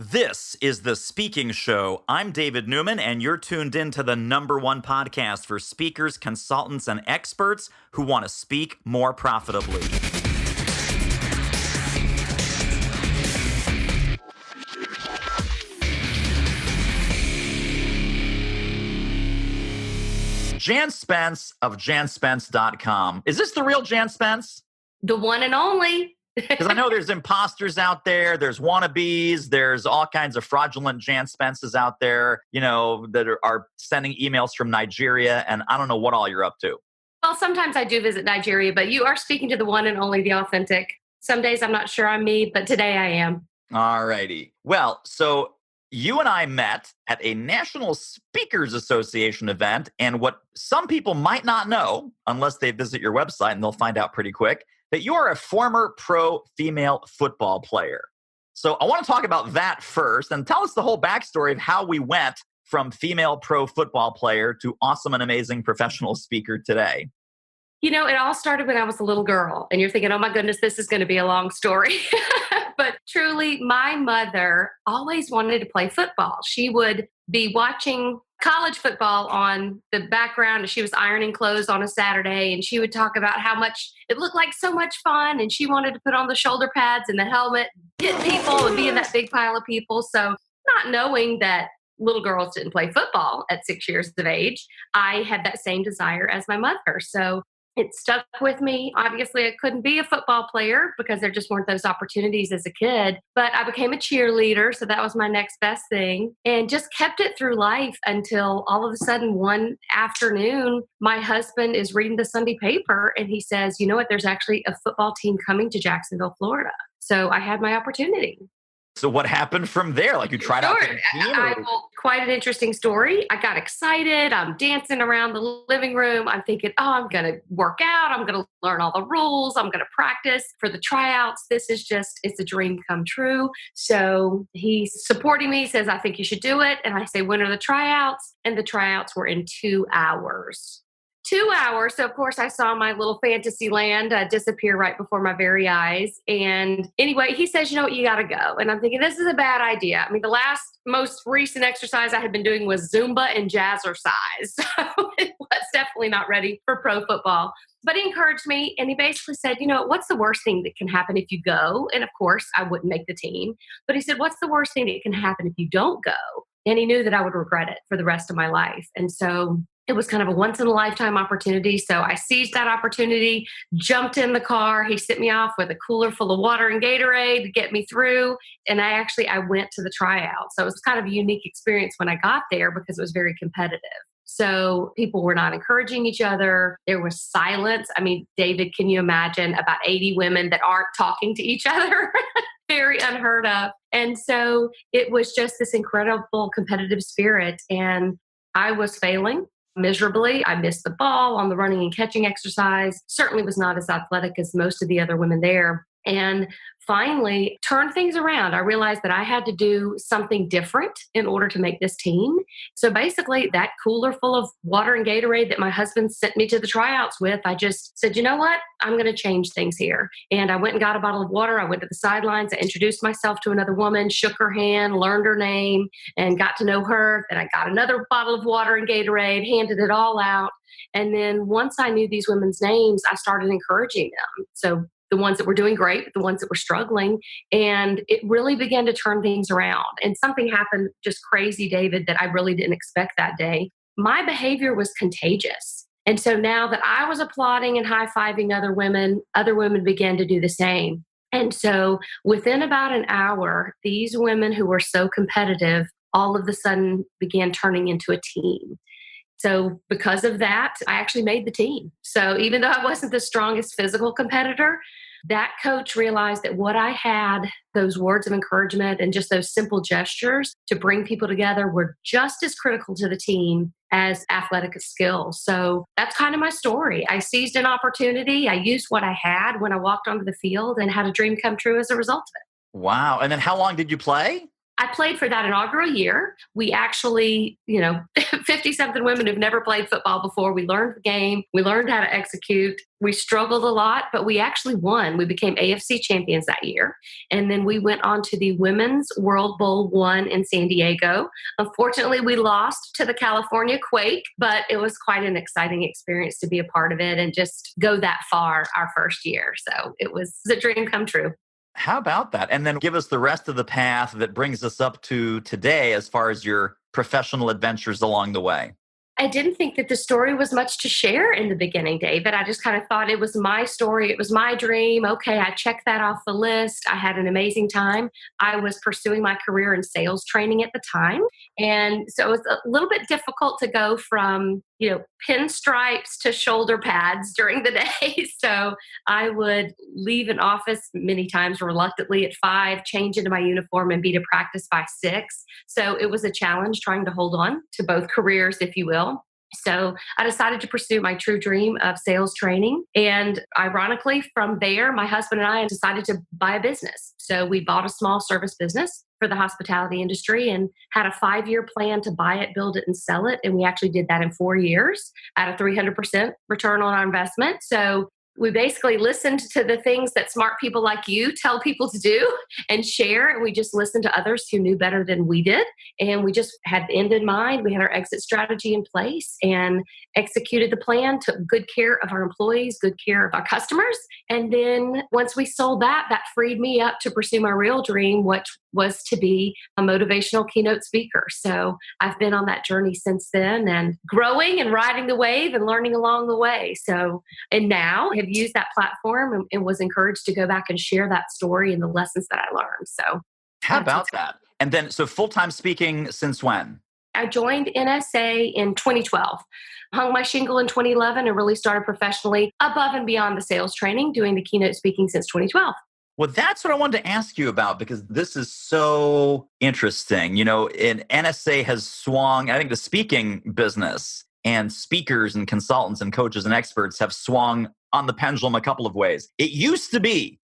This is The Speaking Show. I'm David Newman, and you're tuned in to the #1 podcast for speakers, consultants, and experts who want to speak more profitably. Jan Spence of janspence.com. Is this the real Jan Spence? The one and only. Because I know there's imposters out there, there's wannabes, there's all kinds of fraudulent Jan Spences out there, that are sending emails from Nigeria, and I don't know what all you're up to. Well, sometimes I do visit Nigeria, but you are speaking to the one and only, the authentic. Some days I'm not sure I'm me, but today I am. All righty. Well, so you and I met at a National Speakers Association event, and what some people might not know, unless they visit your website, and they'll find out pretty quick, that you are a former pro female football player. So I want to talk about that first and tell us the whole backstory of how we went from female pro football player to awesome and amazing professional speaker today. It all started when I was a little girl, and you're thinking, oh my goodness, this is going to be a long story. But truly, my mother always wanted to play football. She would be watching college football on the background, and she was ironing clothes on a Saturday, and she would talk about how much it looked like so much fun, and she wanted to put on the shoulder pads and the helmet, hit people, and be in that big pile of people. So not knowing that little girls didn't play football at 6 years of age, I had that same desire as my mother. So it stuck with me. Obviously, I couldn't be a football player because there just weren't those opportunities as a kid. But I became a cheerleader, so that was my next best thing, and just kept it through life until all of a sudden one afternoon, my husband is reading the Sunday paper and he says, you know what, there's actually a football team coming to Jacksonville, Florida. So I had my opportunity. So what happened from there? Like you tried out for the team? Quite an interesting story. I got excited. I'm dancing around the living room. I'm thinking, I'm going to work out. I'm going to learn all the rules. I'm going to practice for the tryouts. It's a dream come true. So he's supporting me, says, I think you should do it. And I say, when are the tryouts? And the tryouts were in 2 hours. 2 hours. So, of course, I saw my little fantasy land disappear right before my very eyes. And anyway, he says, you know what, you got to go. And I'm thinking, this is a bad idea. I mean, the most recent exercise I had been doing was Zumba and jazzercise. So it was definitely not ready for pro football. But he encouraged me, and he basically said, what's the worst thing that can happen if you go? And of course, I wouldn't make the team. But he said, what's the worst thing that can happen if you don't go? And he knew that I would regret it for the rest of my life. And so it was kind of a once-in-a-lifetime opportunity. So I seized that opportunity, jumped in the car. He sent me off with a cooler full of water and Gatorade to get me through. And I went to the tryout. So it was kind of a unique experience when I got there because it was very competitive. So people were not encouraging each other. There was silence. I mean, David, can you imagine about 80 women that aren't talking to each other? Very unheard of. And so it was just this incredible competitive spirit. And I was failing miserably. I missed the ball on the running and catching exercise. Certainly was not as athletic as most of the other women there. And finally turned things around. I realized that I had to do something different in order to make this team. So basically that cooler full of water and Gatorade that my husband sent me to the tryouts with, I just said, you know what? I'm going to change things here. And I went and got a bottle of water. I went to the sidelines. I introduced myself to another woman, shook her hand, learned her name, and got to know her. Then I got another bottle of water and Gatorade, handed it all out. And then once I knew these women's names, I started encouraging them. So the ones that were doing great, the ones that were struggling. And it really began to turn things around. And something happened just crazy, David, that I really didn't expect that day. My behavior was contagious. And so now that I was applauding and high-fiving other women began to do the same. And so within about an hour, these women who were so competitive all of a sudden began turning into a team. So because of that, I actually made the team. So even though I wasn't the strongest physical competitor, that coach realized that what I had, those words of encouragement and just those simple gestures to bring people together, were just as critical to the team as athletic skills. So that's kind of my story. I seized an opportunity. I used what I had when I walked onto the field and had a dream come true as a result of it. Wow. And then how long did you play? I played for that inaugural year. We actually, 50 something women who've never played football before. We learned the game. We learned how to execute. We struggled a lot, but we actually won. We became AFC champions that year. And then we went on to the Women's World Bowl one in San Diego. Unfortunately, we lost to the California Quake, but it was quite an exciting experience to be a part of it and just go that far our first year. So it was a dream come true. How about that? And then give us the rest of the path that brings us up to today as far as your professional adventures along the way. I didn't think that the story was much to share in the beginning, David. I just kind of thought it was my story. It was my dream. Okay, I checked that off the list. I had an amazing time. I was pursuing my career in sales training at the time. And so it was a little bit difficult to go from, pinstripes to shoulder pads during the day. So I would leave an office many times reluctantly at 5, change into my uniform and be to practice by 6. So it was a challenge trying to hold on to both careers, if you will. So I decided to pursue my true dream of sales training. And ironically, from there, my husband and I decided to buy a business. So we bought a small service business for the hospitality industry and had a 5-year plan to buy it, build it, and sell it. And we actually did that in 4 years at a 300% return on our investment. So we basically listened to the things that smart people like you tell people to do and share. And we just listened to others who knew better than we did. And we just had the end in mind. We had our exit strategy in place and executed the plan, took good care of our employees, good care of our customers. And then once we sold that, that freed me up to pursue my real dream, which was to be a motivational keynote speaker. So I've been on that journey since then and growing and riding the wave and learning along the way. So, and now have used that platform and was encouraged to go back and share that story and the lessons that I learned. So how about that? And then, so full-time speaking since when? I joined NSA in 2012, hung my shingle in 2011 and really started professionally above and beyond the sales training, doing the keynote speaking since 2012. Well, that's what I wanted to ask you about because this is so interesting. And NSA has swung, I think the speaking business and speakers and consultants and coaches and experts have swung on the pendulum a couple of ways. It used to be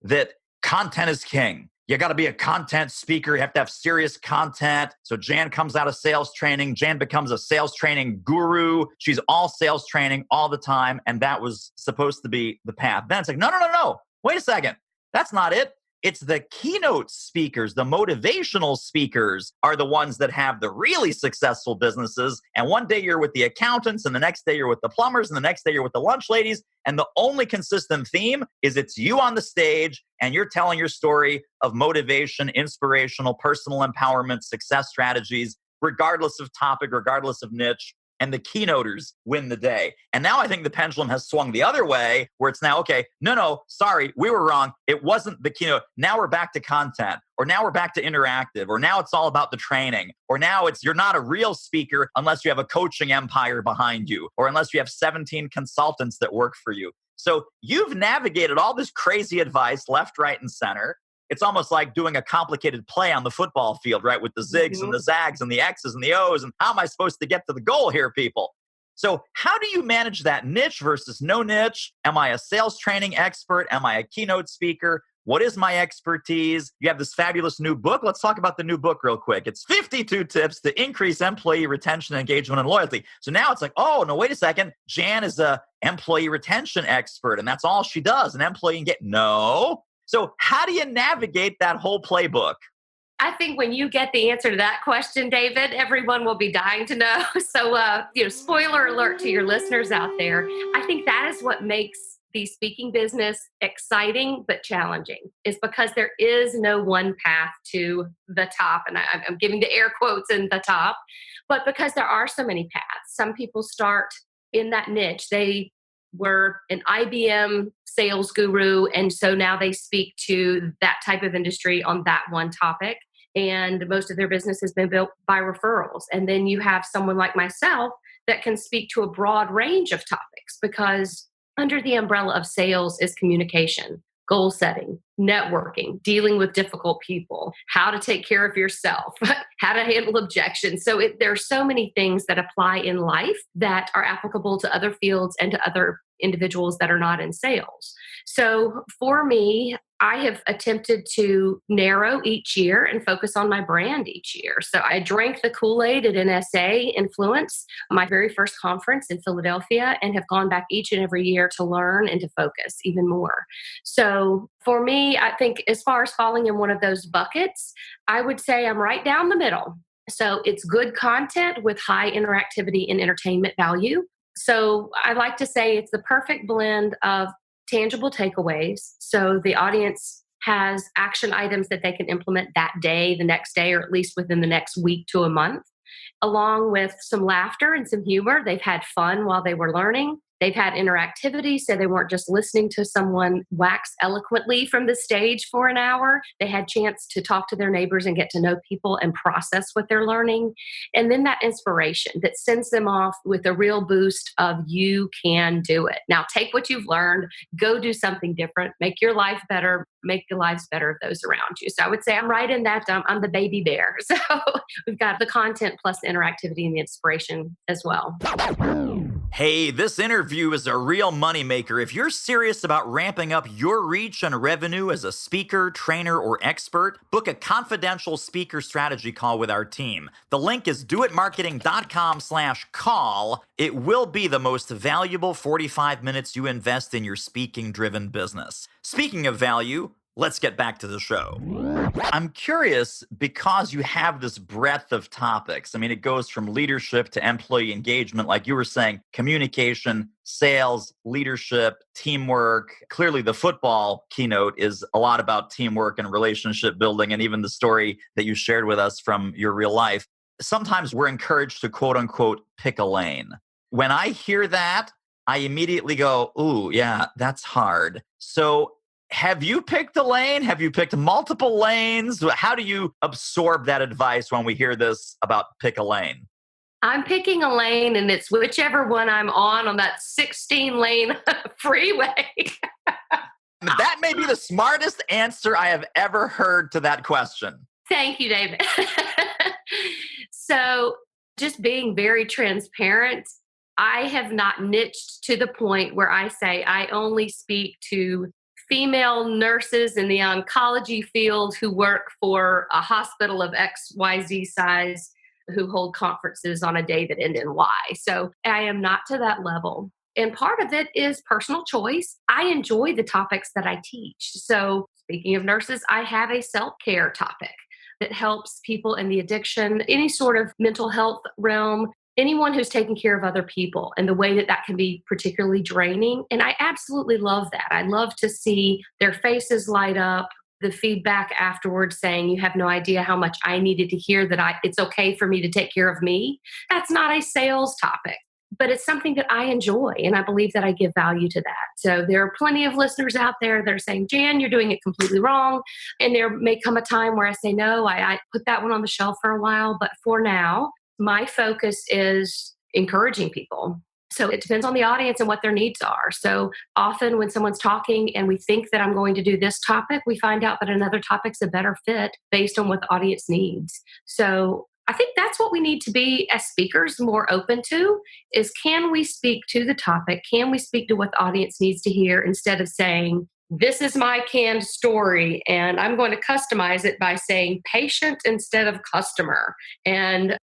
that content is king. You got to be a content speaker. You have to have serious content. So Jan comes out of sales training. Jan becomes a sales training guru. She's all sales training all the time. And that was supposed to be the path. Then it's like, no. Wait a second. That's not it. It's the keynote speakers, the motivational speakers are the ones that have the really successful businesses. And one day you're with the accountants and the next day you're with the plumbers and the next day you're with the lunch ladies. And the only consistent theme is it's you on the stage and you're telling your story of motivation, inspirational, personal empowerment, success strategies, regardless of topic, regardless of niche. And the keynoters win the day. And now I think the pendulum has swung the other way where it's now, okay, no, sorry, we were wrong. It wasn't the keynote. Now we're back to content, or now we're back to interactive, or now it's all about the training, or now it's you're not a real speaker unless you have a coaching empire behind you, or unless you have 17 consultants that work for you. So you've navigated all this crazy advice left, right, and center. It's almost like doing a complicated play on the football field, right? With the zigs and the zags and the X's and the O's. And how am I supposed to get to the goal here, people? So how do you manage that niche versus no niche? Am I a sales training expert? Am I a keynote speaker? What is my expertise? You have this fabulous new book. Let's talk about the new book real quick. It's 52 tips to increase employee retention, engagement, and loyalty. So now it's like, oh, no, wait a second. Jan is a employee retention expert, and that's all she does. An employee can get no. So how do you navigate that whole playbook? I think when you get the answer to that question, David, everyone will be dying to know. So, spoiler alert to your listeners out there. I think that is what makes the speaking business exciting but challenging, is because there is no one path to the top. And I'm giving the air quotes in the top, but because there are so many paths. Some people start in that niche. They were an IBM sales guru, and so now they speak to that type of industry on that one topic. And most of their business has been built by referrals. And then you have someone like myself that can speak to a broad range of topics, because under the umbrella of sales is communication, goal setting, networking, dealing with difficult people, how to take care of yourself, how to handle objections. So there are so many things that apply in life that are applicable to other fields and to other individuals that are not in sales. So for me, I have attempted to narrow each year and focus on my brand each year. So I drank the Kool-Aid at NSA Influence, my very first conference in Philadelphia, and have gone back each and every year to learn and to focus even more. So for me, I think as far as falling in one of those buckets, I would say I'm right down the middle. So it's good content with high interactivity and entertainment value. So I like to say it's the perfect blend of tangible takeaways. So the audience has action items that they can implement that day, the next day, or at least within the next week to a month, along with some laughter and some humor. They've had fun while they were learning. They've had interactivity, so they weren't just listening to someone wax eloquently from the stage for an hour. They had chance to talk to their neighbors and get to know people and process what they're learning. And then that inspiration that sends them off with a real boost of you can do it. Now take what you've learned, go do something different, make your life better, make the lives better of those around you. So I would say I'm right in that. I'm the baby bear. So we've got the content plus the interactivity and the inspiration as well. Hey, this interview is a real moneymaker. If you're serious about ramping up your reach and revenue as a speaker, trainer, or expert, book a confidential speaker strategy call with our team. The link is doitmarketing.com/call. It will be the most valuable 45 minutes you invest in your speaking-driven business. Speaking of value, let's get back to the show. I'm curious because you have this breadth of topics. I mean, it goes from leadership to employee engagement, like you were saying, communication, sales, leadership, teamwork. Clearly, the football keynote is a lot about teamwork and relationship building, and even the story that you shared with us from your real life. Sometimes we're encouraged to quote unquote pick a lane. When I hear that, I immediately go, ooh, yeah, that's hard. So have you picked a lane? Have you picked multiple lanes? How do you absorb that advice when we hear this about pick a lane? I'm picking a lane, and it's whichever one I'm on that 16 lane freeway. That may be the smartest answer I have ever heard to that question. Thank you, David. So, just being very transparent, I have not niched to the point where I say I only speak to female nurses in the oncology field who work for a hospital of XYZ size who hold conferences on a day that end in Y. So I am not to that level. And part of it is personal choice. I enjoy the topics that I teach. So speaking of nurses, I have a self-care topic that helps people in the addiction, any sort of mental health realm, anyone who's taking care of other people, and the way that that can be particularly draining. And I absolutely love that. I love to see their faces light up, the feedback afterwards saying, you have no idea how much I needed to hear that it's okay for me to take care of me. That's not a sales topic, but it's something that I enjoy, and I believe that I give value to that. So there are plenty of listeners out there that are saying, Jan, you're doing it completely wrong. And there may come a time where I say, no, I put that one on the shelf for a while. But for now, my focus is encouraging people. So it depends on the audience and what their needs are. So often when someone's talking and we think that I'm going to do this topic, we find out that another topic's a better fit based on what the audience needs. So I think that's what we need to be as speakers more open to is, can we speak to the topic? Can we speak to what the audience needs to hear instead of saying, this is my canned story and I'm going to customize it by saying patient instead of customer and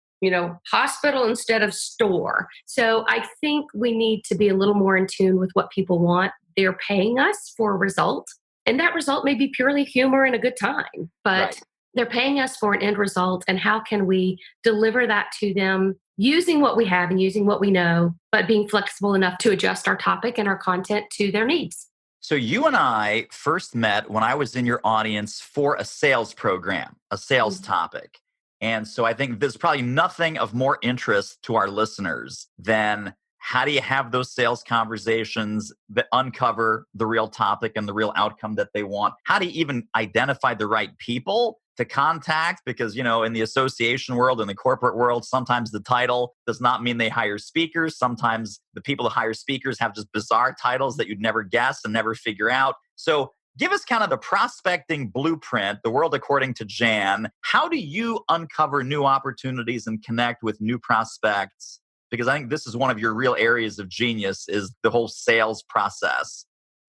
hospital instead of store. So I think we need to be a little more in tune with what people want. They're paying us for a result, and that result may be purely humor and a good time, but Right. They're paying us for an end result. And how can we deliver that to them using what we have and using what we know, but being flexible enough to adjust our topic and our content to their needs? So you and I first met when I was in your audience for a sales program, a sales topic. And so I think there's probably nothing of more interest to our listeners than how do you have those sales conversations that uncover the real topic and the real outcome that they want? How do you even identify the right people to contact? Because, in the association world, in the corporate world, sometimes the title does not mean they hire speakers. Sometimes the people that hire speakers have just bizarre titles that you'd never guess and never figure out. So give us kind of the prospecting blueprint, the world according to Jan. How do you uncover new opportunities and connect with new prospects? Because I think this is one of your real areas of genius, is the whole sales process.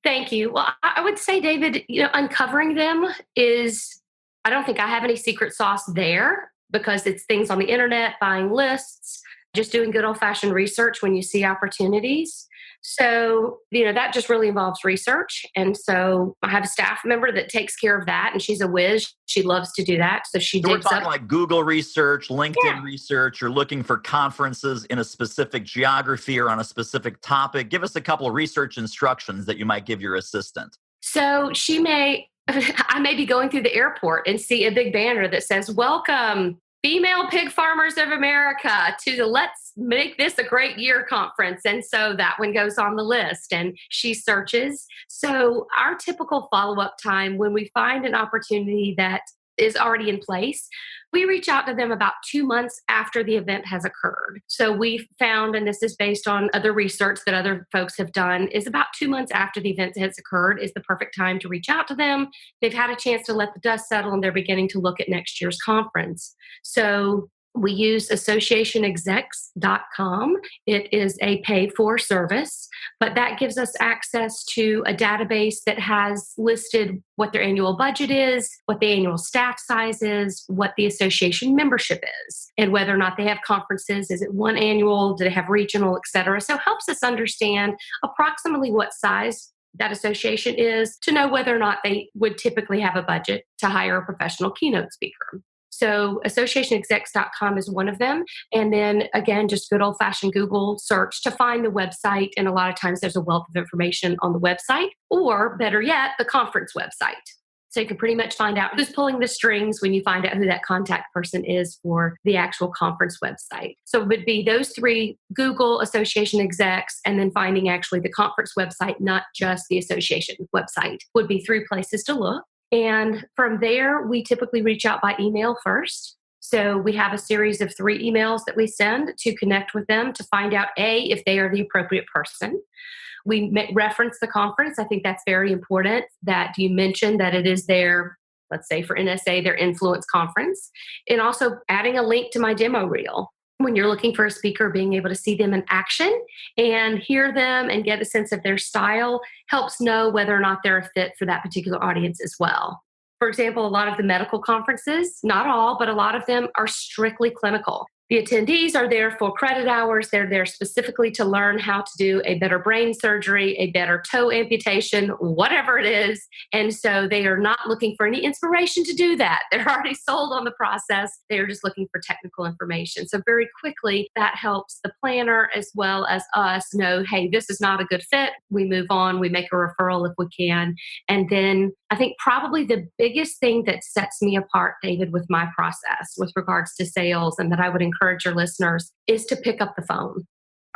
Thank you. Well, I would say, David, uncovering them is, I don't think I have any secret sauce there because it's things on the internet, buying lists, just doing good old fashioned research when you see opportunities. So, that just really involves research. And so I have a staff member that takes care of that, and she's a whiz. She loves to do that. So she So we're digs talking up. like Google research, Yeah. LinkedIn research. You're looking for conferences in a specific geography or on a specific topic. Give us a couple of research instructions that you might give your assistant. So I may be going through the airport and see a big banner that says, "Welcome, female pig farmers of America, to the Let's Make This a Great Year conference." And so that one goes on the list, and she searches. So our typical follow up time when we find an opportunity that is already in place, we reach out to them about 2 months after the event has occurred. So we found, and this is based on other research that other folks have done, is about 2 months after the event has occurred is the perfect time to reach out to them. They've had a chance to let the dust settle and they're beginning to look at next year's conference. So we use associationexecs.com. It is a paid for service, but that gives us access to a database that has listed what their annual budget is, what the annual staff size is, what the association membership is, and whether or not they have conferences. Is it one annual? Do they have regional, et cetera? So it helps us understand approximately what size that association is to know whether or not they would typically have a budget to hire a professional keynote speaker. So associationexecs.com is one of them. And then again, just good old fashioned Google search to find the website. And a lot of times there's a wealth of information on the website, or better yet, the conference website. So you can pretty much find out who's pulling the strings when you find out who that contact person is for the actual conference website. So it would be those three: Google, association execs, and then finding actually the conference website, not just the association website, would be three places to look. And from there, we typically reach out by email first. So we have a series of 3 emails that we send to connect with them to find out, A, if they are the appropriate person. We reference the conference. I think that's very important that you mention that it is their, let's say for NSA, their influence conference, and also adding a link to my demo reel. When you're looking for a speaker, being able to see them in action and hear them and get a sense of their style helps know whether or not they're a fit for that particular audience as well. For example, a lot of the medical conferences, not all, but a lot of them are strictly clinical. The attendees are there for credit hours. They're there specifically to learn how to do a better brain surgery, a better toe amputation, whatever it is. And so they are not looking for any inspiration to do that. They're already sold on the process. They're just looking for technical information. So very quickly, that helps the planner as well as us know, hey, this is not a good fit. We move on. We make a referral if we can. And then I think probably the biggest thing that sets me apart, David, with my process with regards to sales, and that I would encourage your listeners, is to pick up the phone.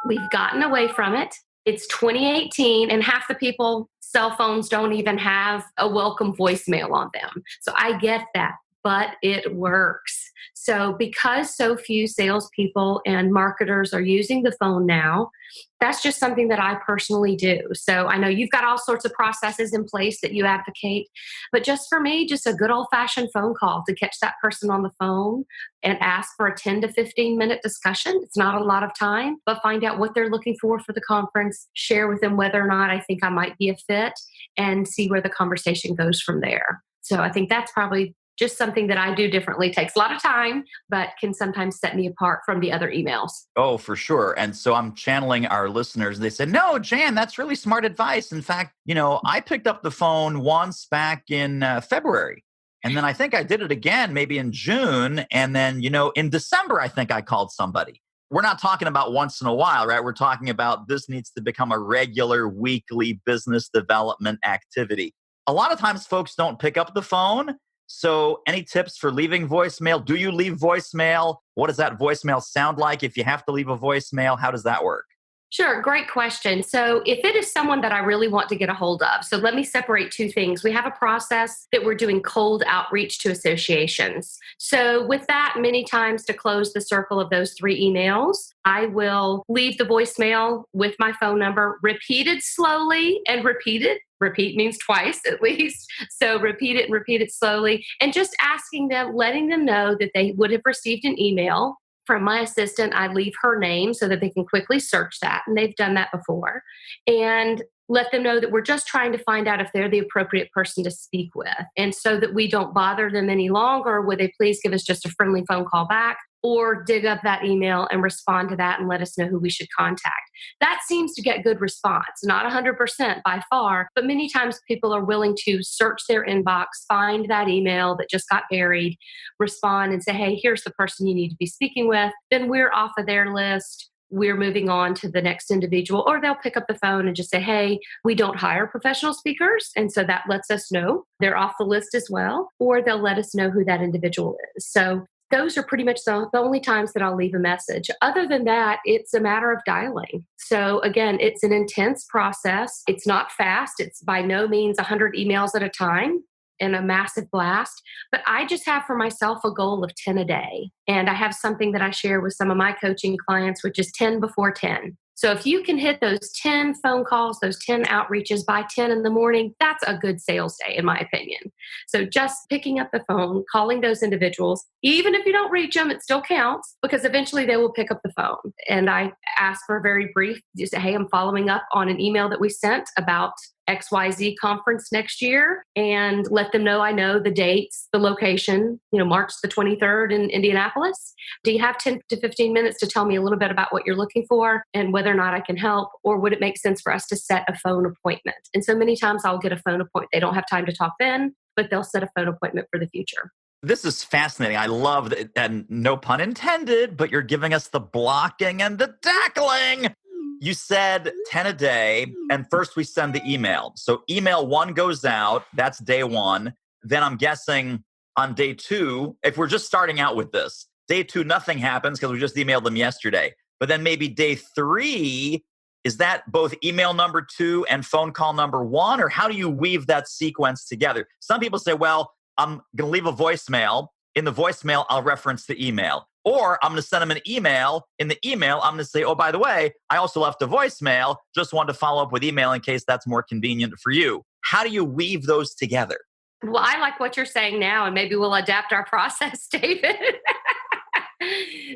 We've gotten away from it. It's 2018, and half the people, cell phones don't even have a welcome voicemail on them. So I get that, but it works. So because so few salespeople and marketers are using the phone now, that's just something that I personally do. So I know you've got all sorts of processes in place that you advocate, but just for me, just a good old fashioned phone call to catch that person on the phone and ask for a 10 to 15 minute discussion. It's not a lot of time, but find out what they're looking for the conference, share with them whether or not I think I might be a fit, and see where the conversation goes from there. So I think that's probably just something that I do differently. Takes a lot of time, but can sometimes set me apart from the other emails. Oh, for sure. And so I'm channeling our listeners. They said, no, Jan, that's really smart advice. In fact, I picked up the phone once back in February. And then I think I did it again, maybe in June. And then, in December, I think I called somebody. We're not talking about once in a while, right? We're talking about this needs to become a regular weekly business development activity. A lot of times folks don't pick up the phone. So any tips for leaving voicemail? Do you leave voicemail? What does that voicemail sound like? If you have to leave a voicemail, how does that work? Sure, great question. So if it is someone that I really want to get a hold of, so let me separate 2 things. We have a process that we're doing cold outreach to associations. So with that, many times to close the circle of those 3 emails, I will leave the voicemail with my phone number, repeated slowly and repeated. Repeat means twice at least. So repeat it slowly, and just asking them, letting them know that they would have received an email from my assistant. I leave her name so that they can quickly search that. And they've done that before. And let them know that we're just trying to find out if they're the appropriate person to speak with. And so that we don't bother them any longer, would they please give us just a friendly phone call back or dig up that email and respond to that and let us know who we should contact. That seems to get good response, not 100% by far, but many times people are willing to search their inbox, find that email that just got buried, respond and say, hey, here's the person you need to be speaking with. Then we're off of their list. We're moving on to the next individual, or they'll pick up the phone and just say, hey, we don't hire professional speakers. And so that lets us know they're off the list as well, or they'll let us know who that individual is. So those are pretty much the only times that I'll leave a message. Other than that, it's a matter of dialing. So again, it's an intense process. It's not fast. It's by no means 100 emails at a time and a massive blast. But I just have for myself a goal of 10 a day. And I have something that I share with some of my coaching clients, which is 10 before 10. So if you can hit those 10 phone calls, those 10 outreaches by 10 in the morning, that's a good sales day, in my opinion. So just picking up the phone, calling those individuals, even if you don't reach them, it still counts because eventually they will pick up the phone. And I ask for a very brief, just say, hey, I'm following up on an email that we sent about XYZ conference next year, and let them know I know the dates, the location, March the 23rd in Indianapolis. Do you have 10 to 15 minutes to tell me a little bit about what you're looking for and whether or not I can help, or would it make sense for us to set a phone appointment? And so many times I'll get a phone appointment. They don't have time to talk then, but they'll set a phone appointment for the future. This is fascinating. I love that, and no pun intended, but you're giving us the blocking and the tackling. You said 10 a day, and first we send the email. So email 1 goes out, that's day 1. Then I'm guessing on day 2, if we're just starting out with this, day 2, nothing happens because we just emailed them yesterday. But then maybe day 3, is that both email number 2 and phone call number 1? Or how do you weave that sequence together? Some people say, well, I'm going to leave a voicemail. In the voicemail, I'll reference the email. Or I'm going to send them an email. In the email, I'm going to say, oh, by the way, I also left a voicemail. Just wanted to follow up with email in case that's more convenient for you. How do you weave those together? Well, I like what you're saying now, and maybe we'll adapt our process, David.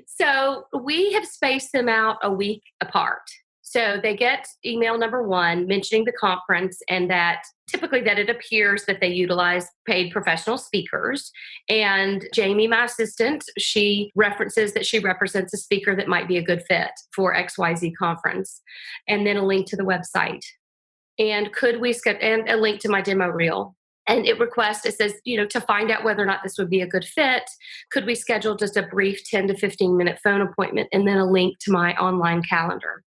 So we have spaced them out a week apart. So they get email number 1 mentioning the conference, and that typically that it appears that they utilize paid professional speakers. And Jamie, my assistant, she references that she represents a speaker that might be a good fit for XYZ conference, and then a link to the website. And could we skip and a link to my demo reel? And it says, to find out whether or not this would be a good fit, could we schedule just a brief 10 to 15 minute phone appointment and then a link to my online calendar?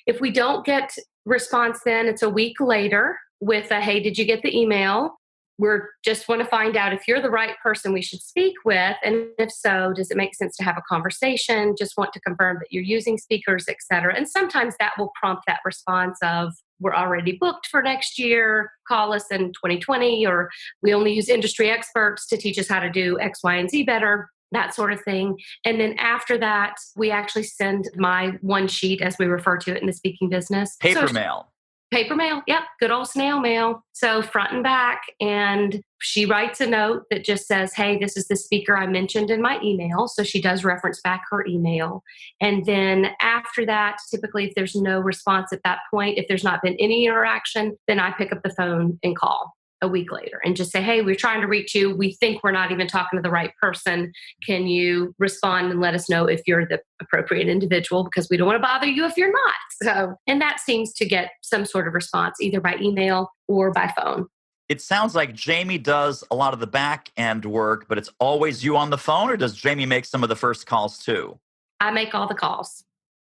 If we don't get response, then it's a week later with a, hey, did you get the email? We're just want to find out if you're the right person we should speak with. And if so, does it make sense to have a conversation? Just want to confirm that you're using speakers, et cetera. And sometimes that will prompt that response of, we're already booked for next year, call us in 2020, or we only use industry experts to teach us how to do X, Y, and Z better, that sort of thing. And then after that, we actually send my one sheet, as we refer to it in the speaking business. Paper mail. Paper mail. Yep. Good old snail mail. So front and back. And she writes a note that just says, hey, this is the speaker I mentioned in my email. So she does reference back her email. And then after that, typically if there's no response at that point, if there's not been any interaction, then I pick up the phone and call a week later and just say, hey, we're trying to reach you. We think we're not even talking to the right person. Can you respond and let us know if you're the appropriate individual? Because we don't want to bother you if you're not. So, and that seems to get some sort of response either by email or by phone. It sounds like Jamie does a lot of the back end work, but it's always you on the phone, or does Jamie make some of the first calls too? I make all the calls.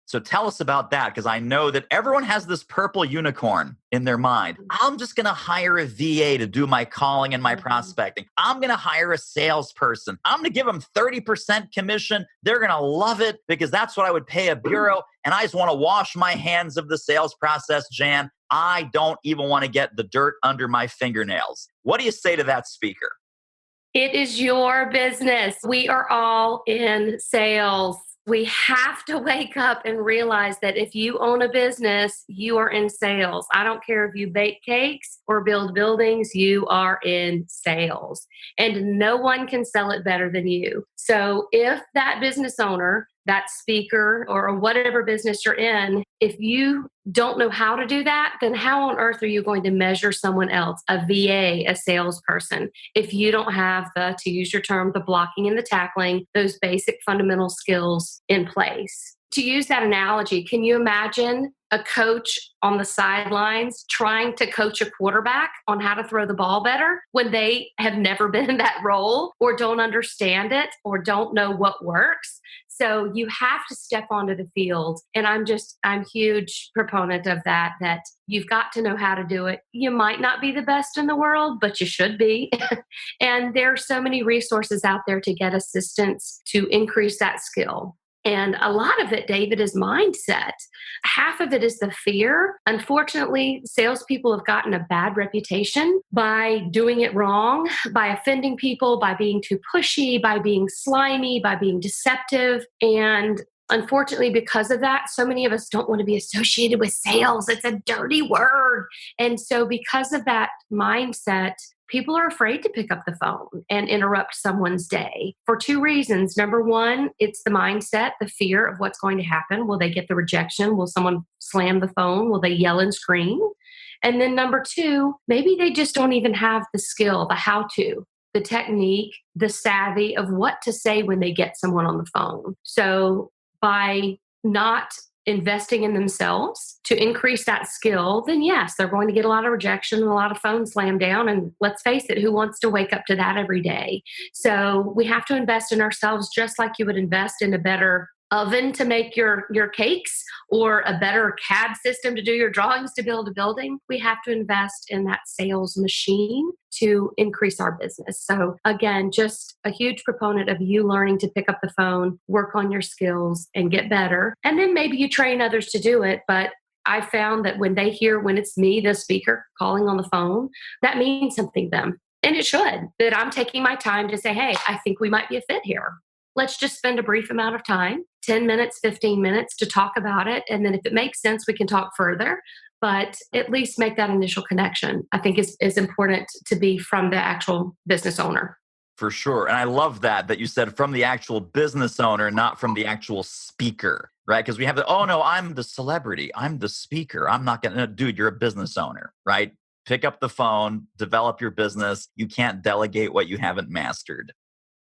So tell us about that, because I know that everyone has this purple unicorn in their mind. I'm just going to hire a VA to do my calling and my prospecting. I'm going to hire a salesperson. I'm going to give them 30% commission. They're going to love it because that's what I would pay a bureau. And I just want to wash my hands of the sales process, Jan. I don't even want to get the dirt under my fingernails. What do you say to that speaker? It is your business. We are all in sales. We have to wake up and realize that if you own a business, you are in sales. I don't care if you bake cakes or build buildings, you are in sales. And no one can sell it better than you. So if that business owner that speaker or whatever business you're in, if you don't know how to do that, then how on earth are you going to measure someone else, a VA, a salesperson, if you don't have to use your term, the blocking and the tackling, those basic fundamental skills in place? To use that analogy, can you imagine a coach on the sidelines trying to coach a quarterback on how to throw the ball better when they have never been in that role or don't understand it or don't know what works? So you have to step onto the field. And I'm huge proponent of that you've got to know how to do it. You might not be the best in the world, but you should be. And there are so many resources out there to get assistance to increase that skill. And a lot of it, David, is mindset. Half of it is the fear. Unfortunately, salespeople have gotten a bad reputation by doing it wrong, by offending people, by being too pushy, by being slimy, by being deceptive. And unfortunately, because of that, so many of us don't want to be associated with sales. It's a dirty word. And so because of that mindset, people are afraid to pick up the phone and interrupt someone's day for two reasons. Number one, it's the mindset, the fear of what's going to happen. Will they get the rejection? Will someone slam the phone? Will they yell and scream? And then number two, maybe they just don't even have the skill, the how to, the technique, the savvy of what to say when they get someone on the phone. So by not investing in themselves to increase that skill, then yes, they're going to get a lot of rejection and a lot of phones slammed down. And let's face it, who wants to wake up to that every day? So we have to invest in ourselves just like you would invest in a better oven to make your cakes or a better CAD system to do your drawings to build a building. We have to invest in that sales machine to increase our business. So again, just a huge proponent of you learning to pick up the phone, work on your skills and get better. And then maybe you train others to do it. But I found that when it's me, the speaker, calling on the phone, that means something to them. And it should, that I'm taking my time to say, hey, I think we might be a fit here. Let's just spend a brief amount of time, 10 minutes, 15 minutes to talk about it. And then if it makes sense, we can talk further. But at least make that initial connection, I think is important to be from the actual business owner. For sure. And I love that you said from the actual business owner, not from the actual speaker, right? Because we have oh no, I'm the celebrity. I'm the speaker. I'm not going to, dude, you're a business owner, right? Pick up the phone, develop your business. You can't delegate what you haven't mastered.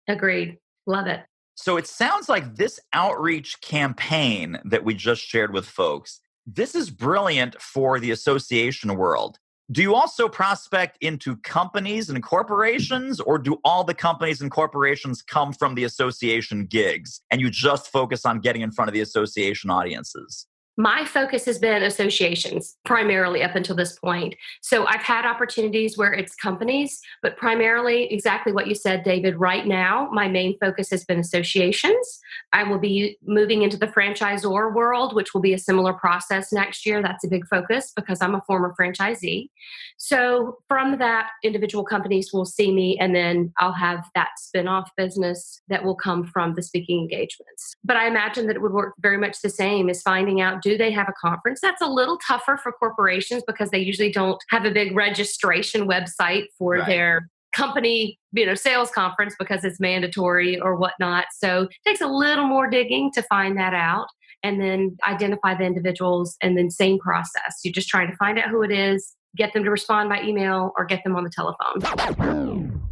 Agreed. Love it. So it sounds like this outreach campaign that we just shared with folks, this is brilliant for the association world. Do you also prospect into companies and corporations, or do all the companies and corporations come from the association gigs and you just focus on getting in front of the association audiences? My focus has been associations primarily up until this point. So I've had opportunities where it's companies, but primarily exactly what you said, David. Right now, my main focus has been associations. I will be moving into the franchisor world, which will be a similar process next year. That's a big focus because I'm a former franchisee. So from that, individual companies will see me, and then I'll have that spin-off business that will come from the speaking engagements. But I imagine that it would work very much the same as finding out, do they have a conference? That's a little tougher for corporations because they usually don't have a big registration website for their company, sales conference because it's mandatory or whatnot. So it takes a little more digging to find that out and then identify the individuals, and then same process. You're just trying to find out who it is, get them to respond by email or get them on the telephone.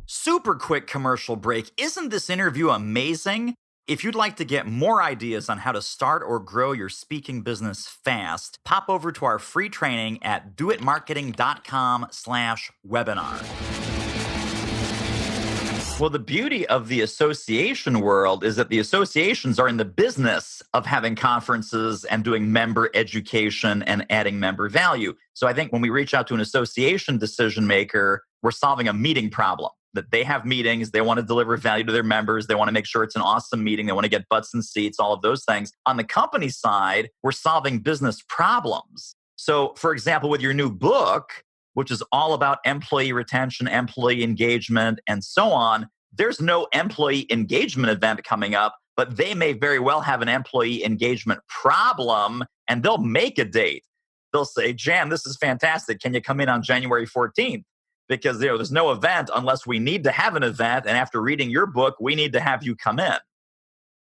Super quick commercial break. Isn't this interview amazing? If you'd like to get more ideas on how to start or grow your speaking business fast, pop over to our free training at doitmarketing.com/webinar. Well, the beauty of the association world is that the associations are in the business of having conferences and doing member education and adding member value. So I think when we reach out to an association decision maker, we're solving a meeting problem. That they have meetings, they want to deliver value to their members, they want to make sure it's an awesome meeting, they want to get butts and seats, all of those things. On the company side, we're solving business problems. So, for example, with your new book, which is all about employee retention, employee engagement, and so on, there's no employee engagement event coming up, but they may very well have an employee engagement problem, and they'll make a date. They'll say, Jan, this is fantastic. Can you come in on January 14th? Because there's no event unless we need to have an event. And after reading your book, we need to have you come in.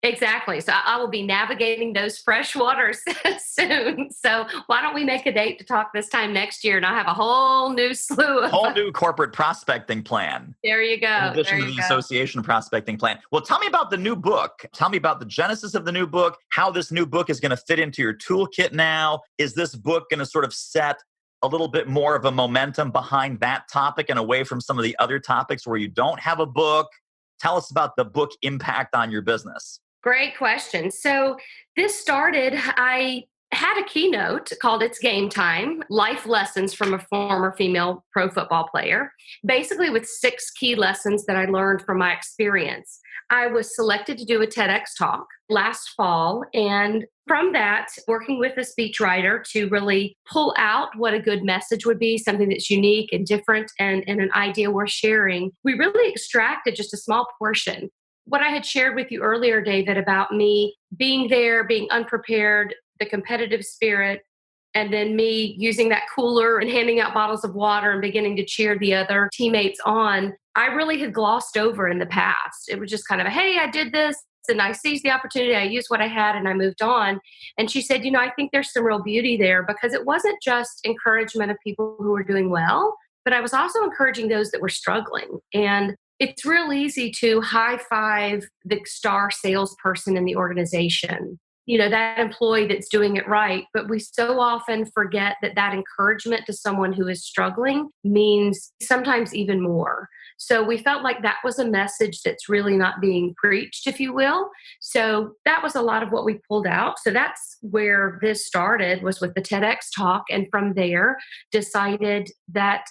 Exactly. So I will be navigating those fresh waters soon. So why don't we make a date to talk this time next year, and I'll have a whole new slew of. Whole new corporate prospecting plan. There you In go. There addition to you the go. association prospecting plan. Well, tell me about the new book. Tell me about the genesis of the new book, how this new book is going to fit into your toolkit now. Is this book going to sort of set a little bit more of a momentum behind that topic and away from some of the other topics where you don't have a book? Tell us about the book impact on your business. Great question. So this started, I had a keynote called It's Game Time, Life Lessons from a Former Female Pro Football Player, basically with 6 key lessons that I learned from my experience. I was selected to do a TEDx talk last fall. And from that, working with a speechwriter to really pull out what a good message would be, something that's unique and different and an idea worth sharing, we really extracted just a small portion. What I had shared with you earlier, David, about me being there, being unprepared, the competitive spirit, and then me using that cooler and handing out bottles of water and beginning to cheer the other teammates on, I really had glossed over in the past. It was just kind of, hey, I did this and I seized the opportunity, I used what I had and I moved on. And she said, I think there's some real beauty there, because it wasn't just encouragement of people who were doing well, but I was also encouraging those that were struggling. And it's real easy to high five the star salesperson in the organization, that employee that's doing it right. But we so often forget that that encouragement to someone who is struggling means sometimes even more. So we felt like that was a message that's really not being preached, if you will. So that was a lot of what we pulled out. So that's where this started, was with the TEDx talk. And from there, decided that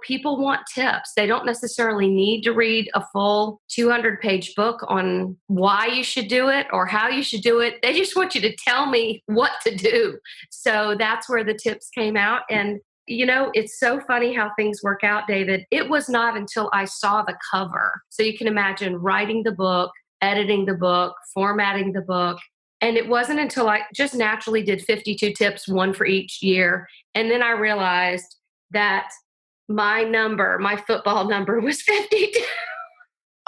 people want tips. They don't necessarily need to read a full 200-page book on why you should do it or how you should do it. They just want you to tell me what to do. So that's where the tips came out. And, it's so funny how things work out, David. It was not until I saw the cover. So you can imagine writing the book, editing the book, formatting the book. And it wasn't until I just naturally did 52 tips, one for each year. And then I realized that my football number was 52.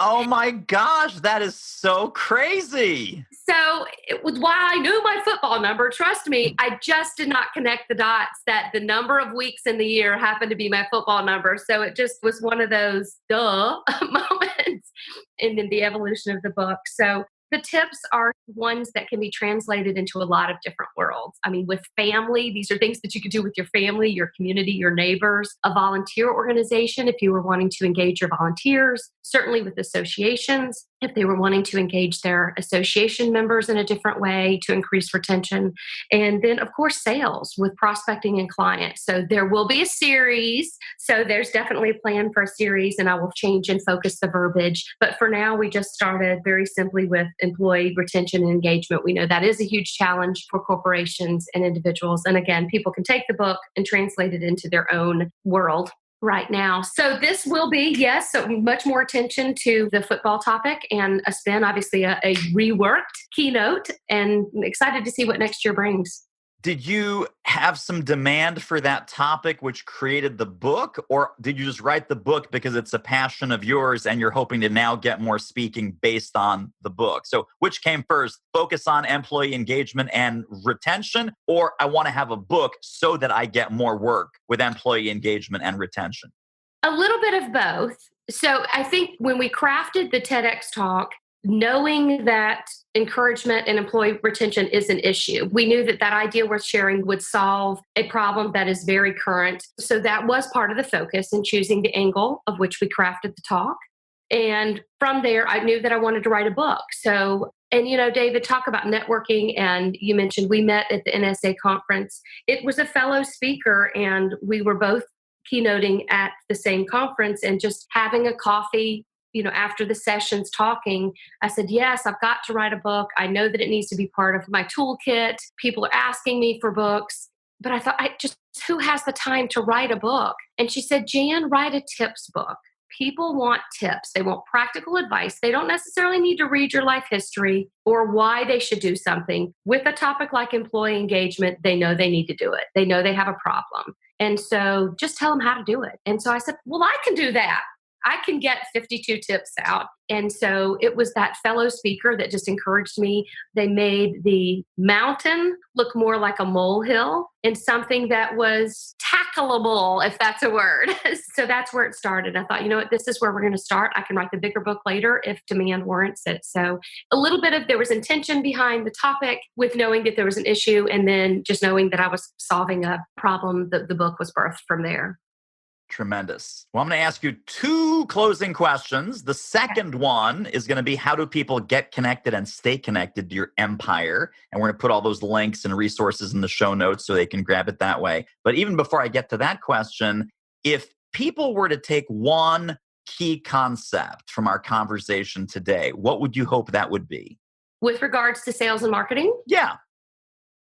Oh my gosh, that is so crazy. So it was why I knew my football number. Trust me, I just did not connect the dots that the number of weeks in the year happened to be my football number. So it just was one of those duh moments in the evolution of the book. So the tips are ones that can be translated into a lot of different worlds. I mean, with family, these are things that you could do with your family, your community, your neighbors, a volunteer organization, if you were wanting to engage your volunteers, certainly with associations, if they were wanting to engage their association members in a different way to increase retention. And then, of course, sales with prospecting and clients. So there will be a series. So there's definitely a plan for a series, and I will change and focus the verbiage. But for now, we just started very simply with employee retention and engagement. We know that is a huge challenge for corporations and individuals. And again, people can take the book and translate it into their own world right now. So this will be, yes, so much more attention to the football topic, and a spin, obviously a reworked keynote, and I'm excited to see what next year brings. Did you have some demand for that topic which created the book, or did you just write the book because it's a passion of yours and you're hoping to now get more speaking based on the book? So which came first, focus on employee engagement and retention, or I want to have a book so that I get more work with employee engagement and retention? A little bit of both. So I think when we crafted the TEDx talk, knowing that encouragement and employee retention is an issue, we knew that that idea we're sharing would solve a problem that is very current. So that was part of the focus in choosing the angle of which we crafted the talk. And from there, I knew that I wanted to write a book. So, and David, talk about networking. And you mentioned we met at the NSA conference. It was a fellow speaker, and we were both keynoting at the same conference, and just having a coffee after the sessions talking, I said, yes, I've got to write a book. I know that it needs to be part of my toolkit. People are asking me for books, but I thought, who has the time to write a book? And she said, Jan, write a tips book. People want tips. They want practical advice. They don't necessarily need to read your life history or why they should do something. With a topic like employee engagement, they know they need to do it. They know they have a problem. And so just tell them how to do it. And so I said, well, I can do that. I can get 52 tips out. And so it was that fellow speaker that just encouraged me. They made the mountain look more like a molehill and something that was tackleable, if that's a word. So that's where it started. I thought, you know what, this is where we're going to start. I can write the bigger book later if demand warrants it. So a little bit of there was intention behind the topic with knowing that there was an issue and then just knowing that I was solving a problem that the book was birthed from there. Tremendous. Well, I'm going to ask you 2 closing questions. The second one is going to be, how do people get connected and stay connected to your empire? And we're going to put all those links and resources in the show notes so they can grab it that way. But even before I get to that question, if people were to take one key concept from our conversation today, what would you hope that would be? With regards to sales and marketing? Yeah.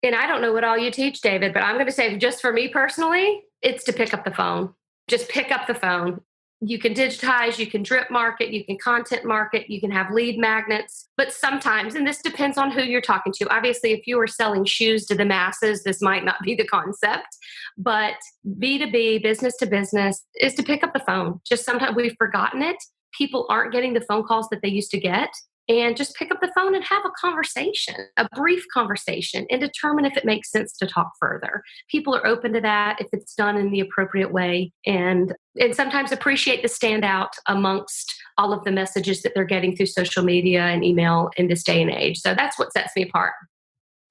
And I don't know what all you teach, David, but I'm going to say just for me personally, it's to pick up the phone. Just pick up the phone. You can digitize, you can drip market, you can content market, you can have lead magnets. But sometimes, and this depends on who you're talking to. Obviously, if you are selling shoes to the masses, this might not be the concept. But B2B, business to business, is to pick up the phone. Just sometimes we've forgotten it. People aren't getting the phone calls that they used to get. And just pick up the phone and have a conversation, a brief conversation, and determine if it makes sense to talk further. People are open to that if it's done in the appropriate way, and sometimes appreciate the standout amongst all of the messages that they're getting through social media and email in this day and age. So that's what sets me apart.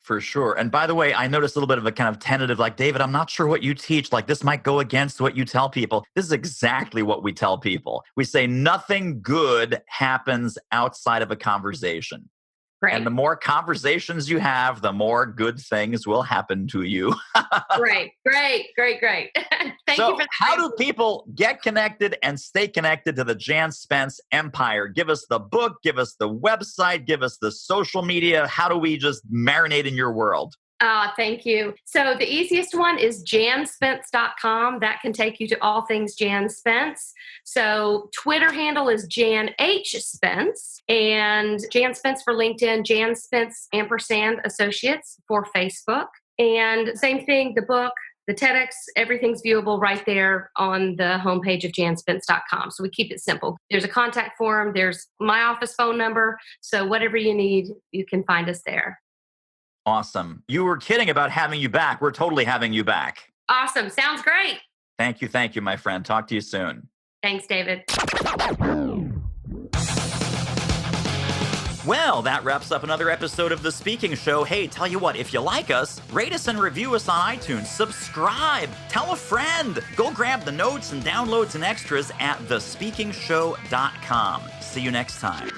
For sure. And by the way, I noticed a little bit of a kind of tentative, like, David, I'm not sure what you teach. Like, this might go against what you tell people. This is exactly what we tell people. We say nothing good happens outside of a conversation. Right. And the more conversations you have, the more good things will happen to you. Great. Thank you for that. How do people get connected and stay connected to the Jan Spence empire? Give us the book, give us the website, give us the social media. How do we just marinate in your world? Thank you. So the easiest one is janspence.com. That can take you to all things Jan Spence. So Twitter handle is Jan H. Spence, and Jan Spence for LinkedIn, Jan Spence & Associates for Facebook. And same thing, the book, the TEDx, everything's viewable right there on the homepage of janspence.com. So we keep it simple. There's a contact form. There's my office phone number. So whatever you need, you can find us there. Awesome. You were kidding about having you back. We're totally having you back. Awesome. Sounds great. Thank you, my friend. Talk to you soon. Thanks, David. Well, that wraps up another episode of The Speaking Show. Hey, tell you what, if you like us, rate us and review us on iTunes. Subscribe. Tell a friend. Go grab the notes and downloads and extras at thespeakingshow.com. See you next time.